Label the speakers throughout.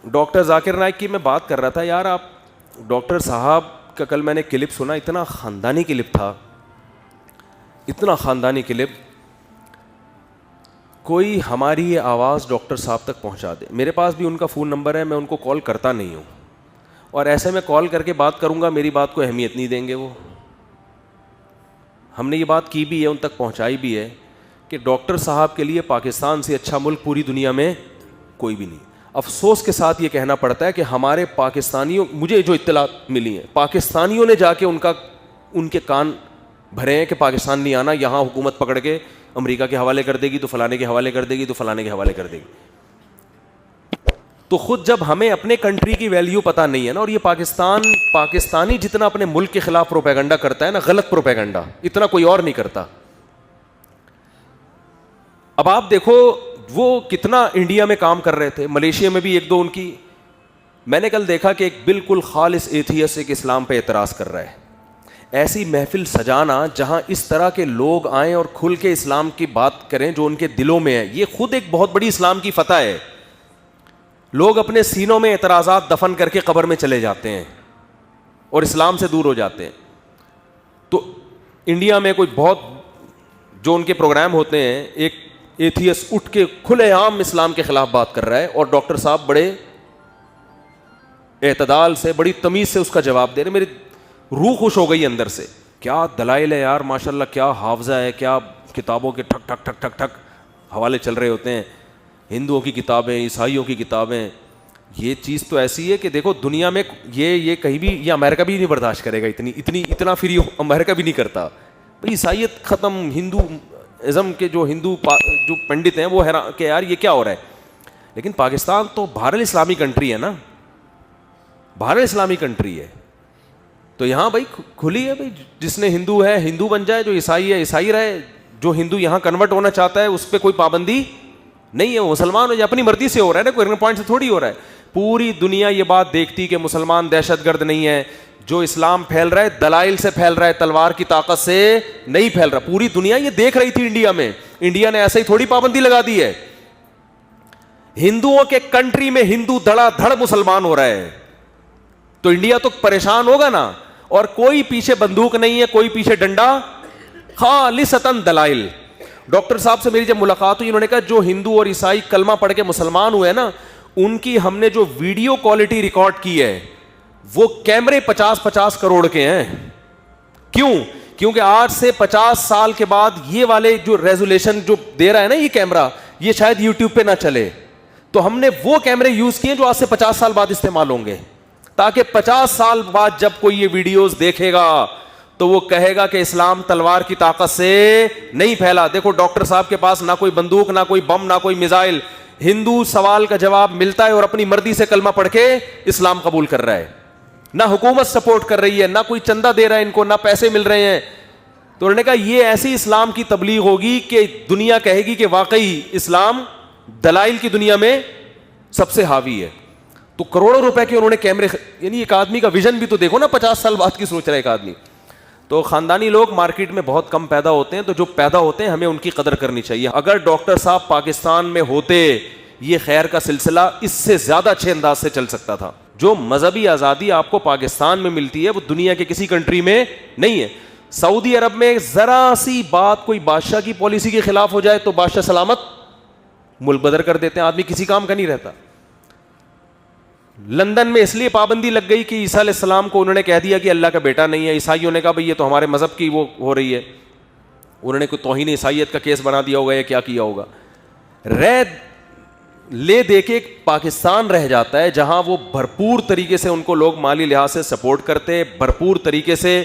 Speaker 1: Doctor Zakir Naik کی میں بات کر رہا تھا. یار آپ ڈاکٹر صاحب کا کل میں نے کلپ سنا, اتنا خاندانی کلپ تھا, اتنا خاندانی کلپ. کوئی ہماری یہ آواز ڈاکٹر صاحب تک پہنچا دے. میرے پاس بھی ان کا فون نمبر ہے, میں ان کو کال کرتا نہیں ہوں, اور ایسے میں کال کر کے بات کروں گا میری بات کو اہمیت نہیں دیں گے وہ. ہم نے یہ بات کی بھی ہے, ان تک پہنچائی بھی ہے کہ ڈاکٹر صاحب کے لیے پاکستان سے اچھا ملک پوری دنیا میں کوئی بھی نہیں. افسوس کے ساتھ یہ کہنا پڑتا ہے کہ ہمارے پاکستانیوں, مجھے جو اطلاعات ملی ہیں, پاکستانیوں نے جا کے ان کے کان بھرے ہیں کہ پاکستان نہیں آنا, یہاں حکومت پکڑ کے امریکہ کے حوالے کر دے گی تو فلانے کے حوالے کر دے گی تو فلانے کے حوالے کر دے گی. تو خود جب ہمیں اپنے کنٹری کی ویلیو پتہ نہیں ہے نا, اور یہ پاکستانی جتنا اپنے ملک کے خلاف پروپیگنڈا کرتا ہے نا, غلط پروپیگنڈا, اتنا کوئی اور نہیں کرتا. اب آپ دیکھو وہ کتنا انڈیا میں کام کر رہے تھے, ملیشیا میں بھی ایک دو ان کی. میں نے کل دیکھا کہ ایک بالکل خالص ایتھیسٹ ایک اسلام پہ اعتراض کر رہا ہے. ایسی محفل سجانا جہاں اس طرح کے لوگ آئیں اور کھل کے اسلام کی بات کریں جو ان کے دلوں میں ہے, یہ خود ایک بہت بڑی اسلام کی فتح ہے. لوگ اپنے سینوں میں اعتراضات دفن کر کے قبر میں چلے جاتے ہیں اور اسلام سے دور ہو جاتے ہیں. تو انڈیا میں کوئی بہت جو ان کے پروگرام ہوتے ہیں, ایک ایتھیسٹ اٹھ کے کھلے عام اسلام کے خلاف بات کر رہا ہے, اور ڈاکٹر صاحب بڑے اعتدال سے, بڑی تمیز سے اس کا جواب دے رہے. میری روح خوش ہو گئی اندر سے. کیا دلائل ہے یار, ماشاءاللہ کیا حافظہ ہے, کیا کتابوں کے ٹھک ٹھک ٹھک ٹھک ٹھک حوالے چل رہے ہوتے ہیں, ہندوؤں کی کتابیں, عیسائیوں کی کتابیں. یہ چیز تو ایسی ہے کہ دیکھو دنیا میں یہ کہیں بھی, یہ امریکہ بھی نہیں برداشت کرے گا, اتنا فری امریکہ بھی نہیں کرتا. عیسائیت ختم, ہندو ازم کے جو جو پنڈت ہیں وہ حیران کہ یار یہ کیا ہو رہا ہے. لیکن پاکستان تو بہر الاسلامی کنٹری ہے نا, بہر الاسلامی کنٹری ہے, تو یہاں بھائی کھلی ہے. بھائی جس نے ہندو ہے ہندو بن جائے, جو عیسائی ہے عیسائی رہے, جو ہندو یہاں کنورٹ ہونا چاہتا ہے اس پہ کوئی پابندی نہیں ہے. وہ مسلمان ہو جائے, اپنی مرضی سے ہو رہا ہے نا, کوئی پوائنٹ سے تھوڑی ہو رہا ہے. پوری دنیا یہ بات دیکھتی کہ مسلمان دہشت گرد نہیں ہے, جو اسلام پھیل رہا ہے دلائل سے پھیل رہا ہے, تلوار کی طاقت سے نہیں پھیل رہا. پوری دنیا یہ دیکھ رہی تھی انڈیا میں. انڈیا نے ایسے ہی تھوڑی پابندی لگا دی ہے. ہندوؤں کے کنٹری میں ہندو دھڑا دھڑ مسلمان ہو رہا ہے, تو انڈیا تو پریشان ہوگا نا. اور کوئی پیچھے بندوق نہیں ہے, کوئی پیچھے ڈنڈا, خالصتاً دلائل. ڈاکٹر صاحب سے میری جب ملاقات ہوئی, انہوں نے کہا جو ہندو اور عیسائی کلمہ پڑھ کے مسلمان ہوئے نا, ان کی ہم نے جو ویڈیو کوالٹی ریکارڈ کی ہے وہ کیمرے 50 کروڑ کے ہیں. کیوں؟ کیونکہ آج سے 50 سال کے بعد یہ والے جو ریزولیشن جو دے رہا ہے نا یہ کیمرہ, یہ شاید یوٹیوب پہ نہ چلے. تو ہم نے وہ کیمرے یوز کیے جو آج سے 50 سال بعد استعمال ہوں گے, تاکہ 50 سال بعد جب کوئی یہ ویڈیوز دیکھے گا تو وہ کہے گا کہ اسلام تلوار کی طاقت سے نہیں پھیلا. دیکھو ڈاکٹر صاحب کے پاس نہ کوئی بندوق, نہ کوئی بم, نہ کوئی میزائل. ہندو سوال کا جواب ملتا ہے اور اپنی مرضی سے کلمہ پڑھ کے اسلام قبول کر رہا ہے. نہ حکومت سپورٹ کر رہی ہے, نہ کوئی چندہ دے رہا ہے ان کو, نہ پیسے مل رہے ہیں. تو انہوں نے کہا یہ ایسی اسلام کی تبلیغ ہوگی کہ دنیا کہے گی کہ واقعی اسلام دلائل کی دنیا میں سب سے حاوی ہے. تو کروڑوں روپے کے انہوں نے کیمرے, یعنی ایک آدمی کا ویژن بھی تو دیکھو نا, 50 سال بعد کی سوچ رہا ہے ایک آدمی. تو خاندانی لوگ مارکیٹ میں بہت کم پیدا ہوتے ہیں, تو جو پیدا ہوتے ہیں ہمیں ان کی قدر کرنی چاہیے. اگر ڈاکٹر صاحب پاکستان میں ہوتے, یہ خیر کا سلسلہ اس سے زیادہ اچھے انداز سے چل سکتا تھا. جو مذہبی آزادی آپ کو پاکستان میں ملتی ہے وہ دنیا کے کسی کنٹری میں نہیں ہے. سعودی عرب میں ذرا سی بات کوئی بادشاہ کی پالیسی کے خلاف ہو جائے تو بادشاہ سلامت ملک بدر کر دیتے ہیں, آدمی کسی کام کا نہیں رہتا. لندن میں اس لیے پابندی لگ گئی کہ عیسیٰ علیہ السلام کو انہوں نے کہہ دیا کہ اللہ کا بیٹا نہیں ہے. عیسائیوں نے کہا بھئی یہ تو ہمارے مذہب کی وہ ہو رہی ہے, انہوں نے کوئی توہین عیسائیت کا کیس بنا دیا ہوگا یا کیا کیا ہوگا. لے دے کے پاکستان رہ جاتا ہے جہاں وہ بھرپور طریقے سے ان کو لوگ مالی لحاظ سے سپورٹ کرتے, بھرپور طریقے سے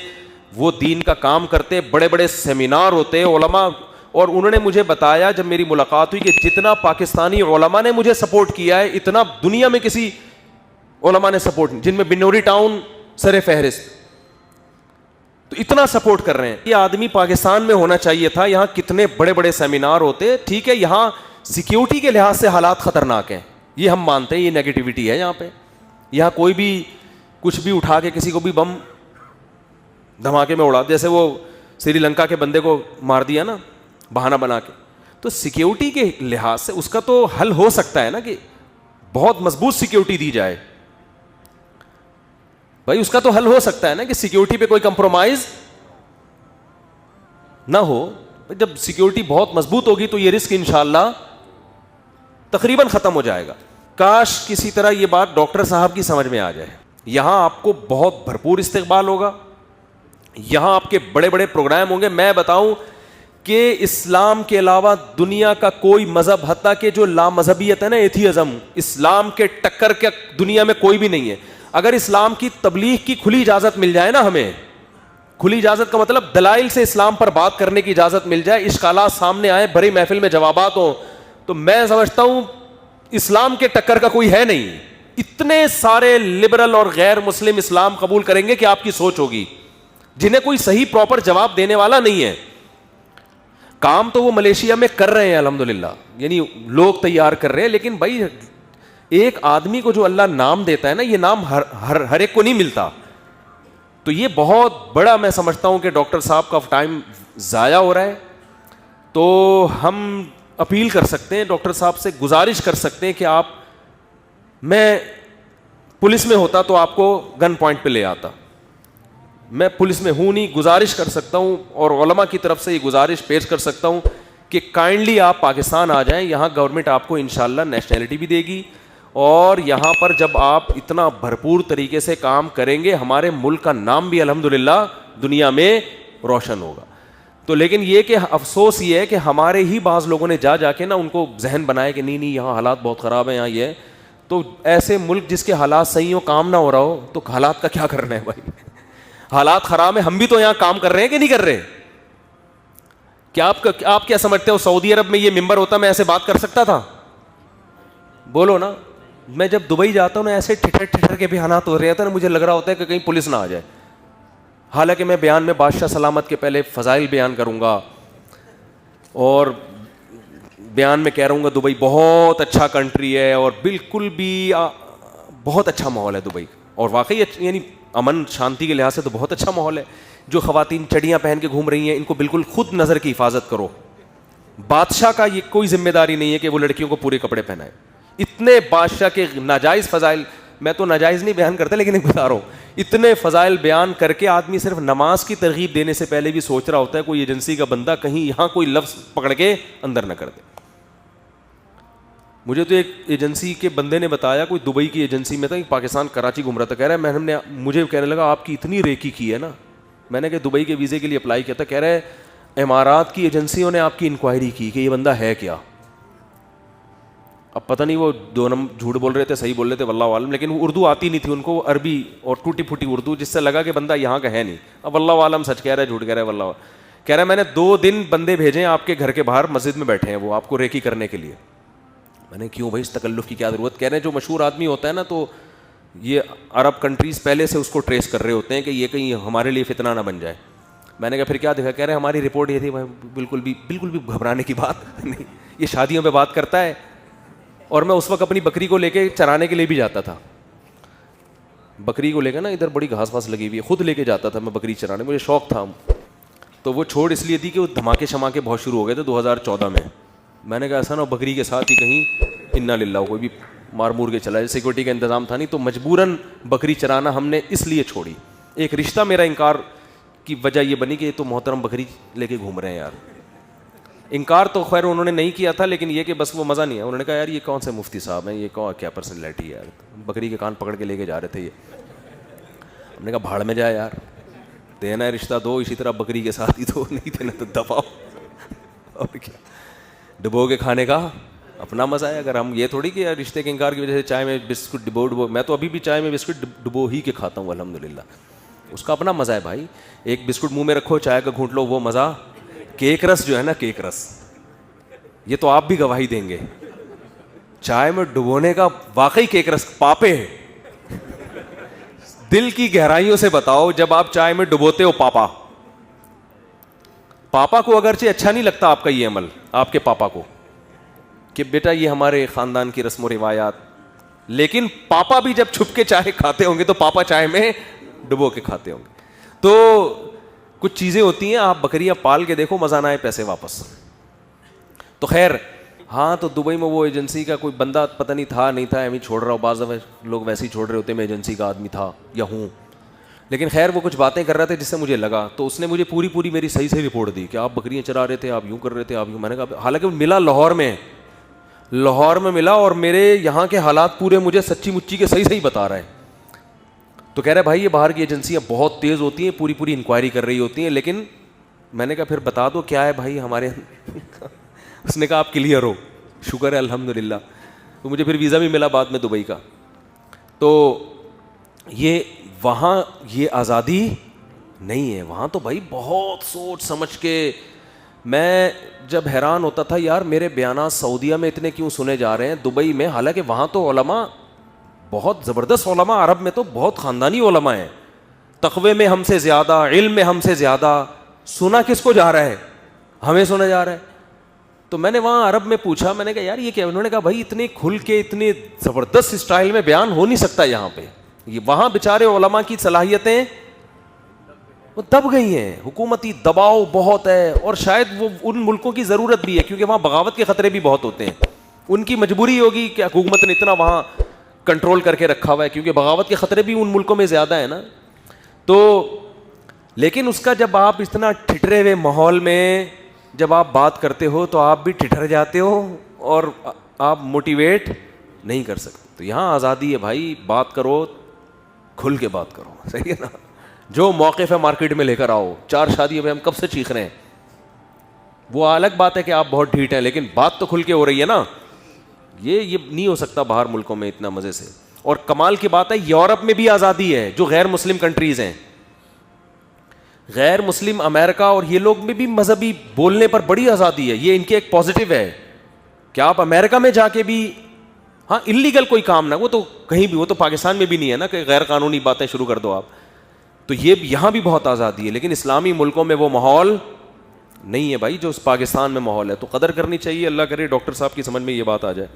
Speaker 1: وہ دین کا کام کرتے, بڑے بڑے سیمینار ہوتے علماء. اور انہوں نے مجھے بتایا جب میری ملاقات ہوئی کہ جتنا پاکستانی علماء نے مجھے سپورٹ کیا ہے اتنا دنیا میں کسی علماء نے سپورٹ, جن میں بنوری ٹاؤن سر فہرست, تو اتنا سپورٹ کر رہے ہیں. یہ آدمی پاکستان میں ہونا چاہیے تھا. یہاں کتنے بڑے بڑے سیمینار ہوتے. ٹھیک ہے یہاں سیکیورٹی کے لحاظ سے حالات خطرناک ہیں, یہ ہم مانتے ہیں, یہ نیگیٹیوٹی ہے یہاں پہ. یہاں کوئی بھی کچھ بھی اٹھا کے کسی کو بھی بم دھماکے میں اڑا, جیسے وہ سری لنکا کے بندے کو مار دیا نا بہانہ بنا کے. تو سیکیورٹی کے لحاظ سے اس کا تو حل ہو سکتا ہے نا کہ بہت مضبوط سیکیورٹی دی جائے. بھائی اس کا تو حل ہو سکتا ہے نا کہ سیکیورٹی پہ کوئی کمپرومائز نہ ہو. جب سیکیورٹی بہت مضبوط ہوگی تو یہ رسک انشاءاللہ تقریباً ختم ہو جائے گا. کاش کسی طرح یہ بات ڈاکٹر صاحب کی سمجھ میں آ جائے. یہاں آپ کو بہت بھرپور استقبال ہوگا, یہاں آپ کے بڑے بڑے پروگرام ہوں گے. میں بتاؤں کہ اسلام کے علاوہ دنیا کا کوئی مذہب, حتیٰ کہ جو لامذہبیت ہے نا, ایتھیزم, اسلام کے ٹکر کے دنیا میں کوئی بھی نہیں ہے. اگر اسلام کی تبلیغ کی کھلی اجازت مل جائے نا, ہمیں کھلی اجازت کا مطلب دلائل سے اسلام پر بات کرنے کی اجازت مل جائے, اشکالات سامنے آئے, بڑی محفل میں جوابات ہوں, تو میں سمجھتا ہوں اسلام کے ٹکر کا کوئی ہے نہیں. اتنے سارے لبرل اور غیر مسلم اسلام قبول کریں گے کہ آپ کی سوچ ہوگی, جنہیں کوئی صحیح پراپر جواب دینے والا نہیں ہے. کام تو وہ ملیشیا میں کر رہے ہیں الحمدللہ, یعنی لوگ تیار کر رہے ہیں, لیکن بھائی ایک آدمی کو جو اللہ نام دیتا ہے نا, یہ نام ہر ایک کو نہیں ملتا. تو یہ بہت بڑا میں سمجھتا ہوں کہ ڈاکٹر صاحب کا ٹائم ضائع ہو رہا ہے. تو ہم اپیل کر سکتے ہیں, ڈاکٹر صاحب سے گزارش کر سکتے ہیں کہ آپ, میں پولیس میں ہوتا تو آپ کو گن پوائنٹ پہ لے آتا, میں پولیس میں ہوں نہیں, گزارش کر سکتا ہوں اور علماء کی طرف سے یہ گزارش پیش کر سکتا ہوں کہ کائنڈلی آپ پاکستان آ جائیں. یہاں گورنمنٹ آپ کو انشاءاللہ نیشنلٹی بھی دے گی, اور یہاں پر جب آپ اتنا بھرپور طریقے سے کام کریں گے, ہمارے ملک کا نام بھی الحمدللہ دنیا میں روشن ہوگا. تو لیکن یہ کہ افسوس یہ ہے کہ ہمارے ہی بعض لوگوں نے جا کے نا ان کو ذہن بنایا کہ نہیں یہاں حالات بہت خراب ہیں, یہاں یہ ہے. تو ایسے ملک جس کے حالات صحیح ہو, کام نہ ہو رہا ہو, تو حالات کا کیا کرنا ہے بھائی؟ حالات خراب ہیں, ہم بھی تو یہاں کام کر رہے ہیں کہ نہیں کر رہے؟ کیا آپ کیا سمجھتے ہو سعودی عرب میں یہ ممبر ہوتا میں ایسے بات کر سکتا تھا؟ بولو نا. میں جب دبئی جاتا ہوں نا, ایسے ٹھٹر کے بیانات ہو رہے تھے نا, مجھے لگ رہا ہوتا ہے کہ کہیں پولیس نہ آ جائے. حالانکہ میں بیان میں بادشاہ سلامت کے پہلے فضائل بیان کروں گا, اور بیان میں کہہ رہا ہوں گا دبئی بہت اچھا کنٹری ہے, اور بالکل بھی بہت اچھا ماحول ہے دبئی, اور واقعی یعنی امن شانتی کے لحاظ سے تو بہت اچھا ماحول ہے. جو خواتین چڑیاں پہن کے گھوم رہی ہیں, ان کو بالکل خود نظر کی حفاظت کرو. بادشاہ کا یہ کوئی ذمہ داری نہیں ہے کہ وہ لڑکیوں کو پورے کپڑے پہنائے. اتنے بادشاہ کے ناجائز فضائل, میں تو ناجائز نہیں بیان کرتا لیکن ایک بتا رہا ہوں, اتنے فضائل بیان کر کے آدمی صرف نماز کی ترغیب دینے سے پہلے بھی سوچ رہا ہوتا ہے کوئی ایجنسی کا بندہ کہیں یہاں کوئی لفظ پکڑ کے اندر نہ کر دے. مجھے تو ایک ایجنسی کے بندے نے بتایا, کوئی دبئی کی ایجنسی میں تھا, پاکستان کراچی گھوم رہا تھا, کہہ رہا ہے مجھے کہنے لگا آپ کی اتنی ریکی کی ہے نا. میں نے کہ دبئی کے ویزے کے لیے اپلائی کیا تھا, کہہ رہے امارات کی ایجنسیوں نے آپ کی انکوائری کی کہ یہ بندہ ہے کیا. اب پتہ نہیں وہ دو جھوٹ بول رہے تھے صحیح بول رہے تھے واللہ عالم, لیکن وہ اردو آتی نہیں تھی ان کو, عربی اور ٹوٹی پھوٹی اردو, جس سے لگا کہ بندہ یہاں کا ہے نہیں. اب واللہ عالم سچ کہہ رہا ہے جھوٹ کہہ رہا ہے, واللہ کہہ رہا ہے میں نے 2 دن بندے بھیجے ہیں آپ کے گھر کے باہر, مسجد میں بیٹھے ہیں وہ آپ کو ریکی کرنے کے لیے. میں نے کیوں بھائی, اس تکلف کی کیا ضرورت؟ کہہ رہے ہیں جو مشہور آدمی ہوتا ہے نا, تو یہ عرب کنٹریز پہلے سے اس کو ٹریس کر رہے ہوتے ہیں کہ یہ کہیں ہمارے لیے فتنہ نہ بن جائے. میں نے کہا پھر کیا دیکھا؟ کہہ رہے ہماری رپورٹ یہ تھی. بالکل بھی گھبرانے کی بات نہیں, یہ شادیوں پہ بات کرتا ہے. اور میں اس وقت اپنی بکری کو لے کے چرانے کے لیے بھی جاتا تھا, بکری کو لے کے نا, ادھر بڑی گھاس پھاس لگی ہوئی ہے, خود لے کے جاتا تھا میں بکری چرانے, مجھے شوق تھا. تو وہ چھوڑ اس لیے تھی کہ وہ دھماکے شماکے بہت شروع ہو گئے تھے 2014 میں. میں نے کہا ایسا نا بکری کے ساتھ ہی کہیں انا للہ کوئی بھی مار مور کے چلا جائے, سیکورٹی کا انتظام تھا نہیں, تو مجبوراً بکری چرانا ہم نے اس لیے چھوڑی. ایک رشتہ میرا انکار کی وجہ یہ بنی کہ یہ تو محترم بکری لے کے گھوم رہے ہیں یار. انکار تو خیر انہوں نے نہیں کیا تھا, لیکن یہ کہ بس وہ مزہ نہیں ہے. انہوں نے کہا یار یہ کون سے مفتی صاحب ہیں, یہ کیا پرسنالٹی ہے یار, بکری کے کان پکڑ کے لے کے جا رہے تھے یہ. ہم نے کہا بھاڑ میں جائے یار, دینا ہے رشتہ دو, اسی طرح بکری کے ساتھ ہی دو, نہیں دینا تو دباؤ. اور کیا, ڈبو کے کھانے کا اپنا مزہ ہے. اگر ہم یہ تھوڑی کہ رشتے کے انکار کی وجہ سے چائے میں بسکٹ ڈبو, میں تو ابھی بھی چائے میں بسکٹ ڈبو ہی کے کھاتا ہوں الحمدللہ. اس کا اپنا مزہ ہے بھائی. ایک بسکٹ منہ میں رکھو, چائے کا گھونٹ لو, وہ مزہ. کیک رس جو ہے نا, کیک رس, یہ تو آپ بھی گواہی دیں گے, چائے میں ڈبونے کا واقعی کیک رس پاپے ہے. دل کی گہرائیوں سے بتاؤ, جب آپ چائے میں ڈبوتے ہو پاپا کو اگرچہ اچھا نہیں لگتا آپ کا یہ عمل, آپ کے پاپا کو, کہ بیٹا یہ ہمارے خاندان کی رسم و روایات, لیکن پاپا بھی جب چھپ کے چائے کھاتے ہوں گے تو پاپا چائے میں ڈبو کے کھاتے ہوں گے. تو کچھ چیزیں ہوتی ہیں, آپ بکریاں پال کے دیکھو, مزہ نہ آئے پیسے واپس. تو خیر ہاں تو دبئی میں وہ ایجنسی کا کوئی بندہ پتہ نہیں تھا نہیں تھا، ایویں چھوڑ رہا ہو، بعض دفعہ لوگ ویسے ہی چھوڑ رہے ہوتے ہیں، میں ایجنسی کا آدمی تھا یا ہوں، لیکن خیر وہ کچھ باتیں کر رہا تھا جس سے مجھے لگا، تو اس نے مجھے پوری میری صحیح سے رپورٹ دی کہ آپ بکریاں چرا رہے تھے، آپ یوں کر رہے تھے، آپ یوں. میں نے کہا حالانکہ ملا لاہور میں ملا، اور میرے یہاں کے حالات پورے مجھے سچی مچی کے صحیح بتا رہا ہے. تو کہہ رہا ہے بھائی یہ باہر کی ایجنسیاں بہت تیز ہوتی ہیں، پوری انکوائری کر رہی ہوتی ہیں، لیکن میں نے کہا پھر بتا دو کیا ہے بھائی ہمارے اس نے کہا آپ کلیئر ہو. شکر ہے الحمدللہ. تو مجھے پھر ویزا بھی ملا بعد میں دبئی کا. تو یہ وہاں یہ آزادی نہیں ہے، وہاں تو بھائی بہت سوچ سمجھ کے. میں جب حیران ہوتا تھا یار میرے بیانات سعودیہ میں اتنے کیوں سنے جا رہے ہیں، دبئی میں، حالانکہ وہاں تو علماء بہت زبردست علماء، عرب میں تو بہت خاندانی علماء ہیں، تقوی میں ہم سے زیادہ، علم میں ہم سے زیادہ. سنا کس کو جا رہا ہے؟ ہمیں سنا جا رہا ہے. تو میں نے وہاں عرب میں پوچھا، میں نے کہا یار یہ کیا؟ انہوں نے کہا بھائی اتنے کھل کے اتنے زبردست اسٹائل میں بیان ہو نہیں سکتا یہاں پہ. یہ وہاں بیچارے علماء کی صلاحیتیں وہ دب گئی ہیں، حکومتی دباؤ بہت ہے، اور شاید وہ ان ملکوں کی ضرورت بھی ہے کیونکہ وہاں بغاوت کے خطرے بھی بہت ہوتے ہیں. ان کی مجبوری ہوگی کہ حکومت نے اتنا وہاں کنٹرول کر کے رکھا ہوا ہے کیونکہ بغاوت کے خطرے بھی ان ملکوں میں زیادہ ہیں نا. تو لیکن اس کا جب آپ اتنا ٹھٹرے ہوئے ماحول میں جب آپ بات کرتے ہو تو آپ بھی ٹھٹر جاتے ہو اور آپ موٹیویٹ نہیں کر سکتے. تو یہاں آزادی ہے بھائی، بات کرو کھل کے بات کرو، صحیح ہے نا. جو موقف ہے مارکیٹ میں لے کر آؤ. 4 شادیوں میں ہم کب سے چیخ رہے ہیں، وہ الگ بات ہے کہ آپ بہت ڈھیٹ ہیں، لیکن بات تو کھل کے ہو رہی ہے نا. یہ نہیں ہو سکتا باہر ملکوں میں اتنا مزے سے. اور کمال کی بات ہے یورپ میں بھی آزادی ہے، جو غیر مسلم کنٹریز ہیں، غیر مسلم امریکہ اور یہ لوگ میں بھی مذہبی بولنے پر بڑی آزادی ہے. یہ ان کے ایک پازیٹیو ہے کہ آپ امریکہ میں جا کے بھی، ہاں انلیگل کوئی کام نہ، وہ تو کہیں بھی، وہ تو پاکستان میں بھی نہیں ہے نا کہ غیر قانونی باتیں شروع کر دو آپ. تو یہ یہاں بھی بہت آزادی ہے، لیکن اسلامی ملکوں میں وہ ماحول نہیں ہے بھائی جو اس پاکستان میں ماحول ہے. تو قدر کرنی چاہیے. اللہ کرے ڈاکٹر صاحب کی سمجھ میں یہ بات آ جائے.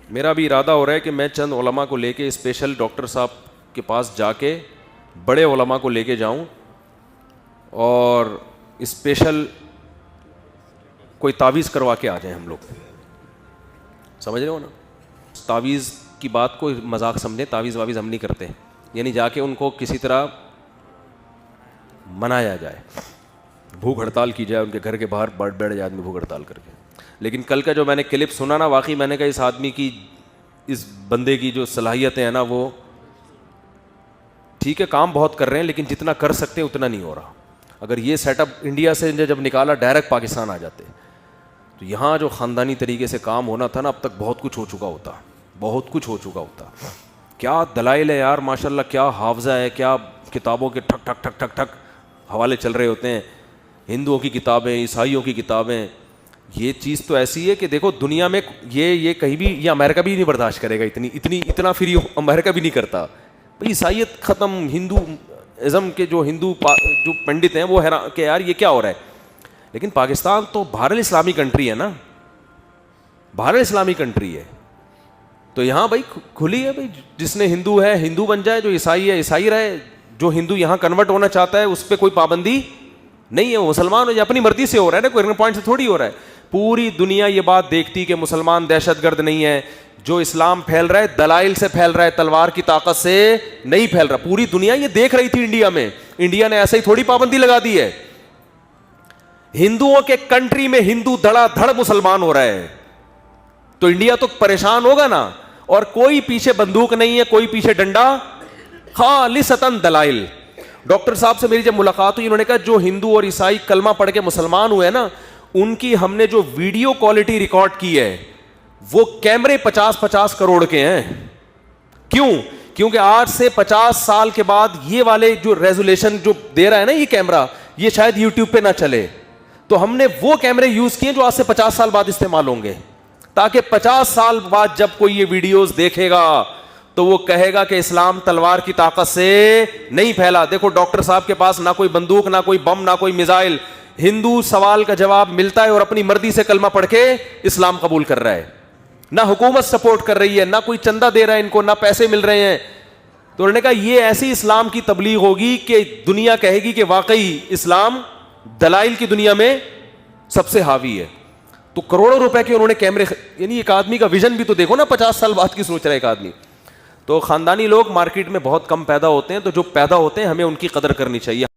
Speaker 1: میرا بھی ارادہ ہو رہا ہے کہ میں چند علماء کو لے کے اسپیشل ڈاکٹر صاحب کے پاس جا کے بڑے علماء کو لے کے جاؤں اور اسپیشل کوئی تعویذ کروا کے آ جائیں ہم لوگ. سمجھ رہے ہو نا؟ تعویذ کی بات کو مذاق سمجھیں، تعویذ واویز ہم نہیں کرتے، یعنی جا کے ان کو کسی طرح منایا جائے، بھوک ہڑتال کی جائے، ان کے گھر کے باہر بیٹھ جائے آدمی بھوک ہڑتال کر کے. لیکن کل کا جو میں نے کلپ سنا نا، واقعی میں نے کہا اس آدمی کی، اس بندے کی جو صلاحیتیں ہیں نا، وہ ٹھیک ہے کام بہت کر رہے ہیں لیکن جتنا کر سکتے ہیں اتنا نہیں ہو رہا. اگر یہ سیٹ اپ انڈیا سے جب نکالا ڈائریکٹ پاکستان آ جاتے تو یہاں جو خاندانی طریقے سے کام ہونا تھا نا، اب تک بہت کچھ ہو چکا ہوتا، بہت کچھ ہو چکا ہوتا. کیا دلائل ہے یار ماشاء اللہ، کیا حافظہ ہے، کیا کتابوں کے ٹھک ٹھک ٹھک ٹھک ٹھک حوالے چل رہے ہوتے ہیں، ہندوؤں کی کتابیں، عیسائیوں کی کتابیں. یہ چیز تو ایسی ہے کہ دیکھو دنیا میں یہ کہیں بھی، یہ امریکہ بھی نہیں برداشت کرے گا، اتنا فری امریکہ بھی نہیں کرتا. بھائی عیسائیت ختم، ہندو ازم کے جو ہندو جو پنڈت ہیں وہ حیران کہ یار یہ کیا ہو رہا ہے. لیکن پاکستان تو بہر الاسلامی کنٹری ہے نا، بہر الاسلامی کنٹری ہے، تو یہاں بھائی کھلی ہے. بھائی جس نے ہندو ہے ہندو بن جائے، جو عیسائی ہے عیسائی رہے، جو ہندو یہاں کنورٹ ہونا چاہتا ہے اس پہ کوئی پابندی نہیں ہے. وہ مسلمان ہو جائے، اپنی مرضی سے ہو رہا ہے نا، کوئی پوائنٹ سے تھوڑی ہو رہا ہے. پوری دنیا یہ بات دیکھتی کہ مسلمان دہشت گرد نہیں ہے، جو اسلام پھیل رہا ہے دلائل سے پھیل رہا ہے، تلوار کی طاقت سے نہیں پھیل رہا. پوری دنیا یہ دیکھ رہی تھی انڈیا میں، انڈیا نے ایسے ہی تھوڑی پابندی لگا دی ہے. ہندوؤں کے کنٹری میں ہندو دھڑا دھڑ مسلمان ہو رہا ہے تو انڈیا تو پریشان ہوگا نا. اور کوئی پیچھے بندوق نہیں ہے، کوئی پیچھے ڈنڈا، خالصتاً دلائل. ڈاکٹر صاحب سے میری جب ملاقات ہوئی، انہوں نے کہا جو ہندو اور عیسائی کلمہ پڑھ کے مسلمان ہوئے نا، ان کی ہم نے جو ویڈیو کوالٹی ریکارڈ کی ہے وہ کیمرے 50-50 کروڑ کے ہیں. کیوں؟ کیونکہ آج سے 50 سال کے بعد یہ والے جو ریزولیشن جو دے رہا ہے نا یہ کیمرہ، یہ شاید یوٹیوب پہ نہ چلے. تو ہم نے وہ کیمرے یوز کیے جو آج سے 50 سال بعد استعمال ہوں گے، تاکہ 50 سال بعد جب کوئی یہ ویڈیوز دیکھے گا تو وہ کہے گا کہ اسلام تلوار کی طاقت سے نہیں پھیلا. دیکھو ڈاکٹر صاحب کے پاس نہ کوئی بندوق، نہ کوئی بم، نہ کوئی میزائل. ہندو سوال کا جواب ملتا ہے اور اپنی مرضی سے کلمہ پڑھ کے اسلام قبول کر رہا ہے. نہ حکومت سپورٹ کر رہی ہے، نہ کوئی چندہ دے رہا ہے ان کو، نہ پیسے مل رہے ہیں. تو انہوں نے کہا یہ ایسی اسلام کی تبلیغ ہوگی کہ دنیا کہے گی کہ واقعی اسلام دلائل کی دنیا میں سب سے حاوی ہے. تو کروڑوں روپے کے انہوں نے کیمرے, یعنی ایک آدمی کا ویژن بھی تو دیکھو نا, 50 سال بعد کی سوچ رہا ہے ایک آدمی. تو خاندانی لوگ مارکیٹ میں بہت کم پیدا ہوتے ہیں, تو جو پیدا ہوتے ہیں ہمیں ان کی قدر کرنی چاہیے.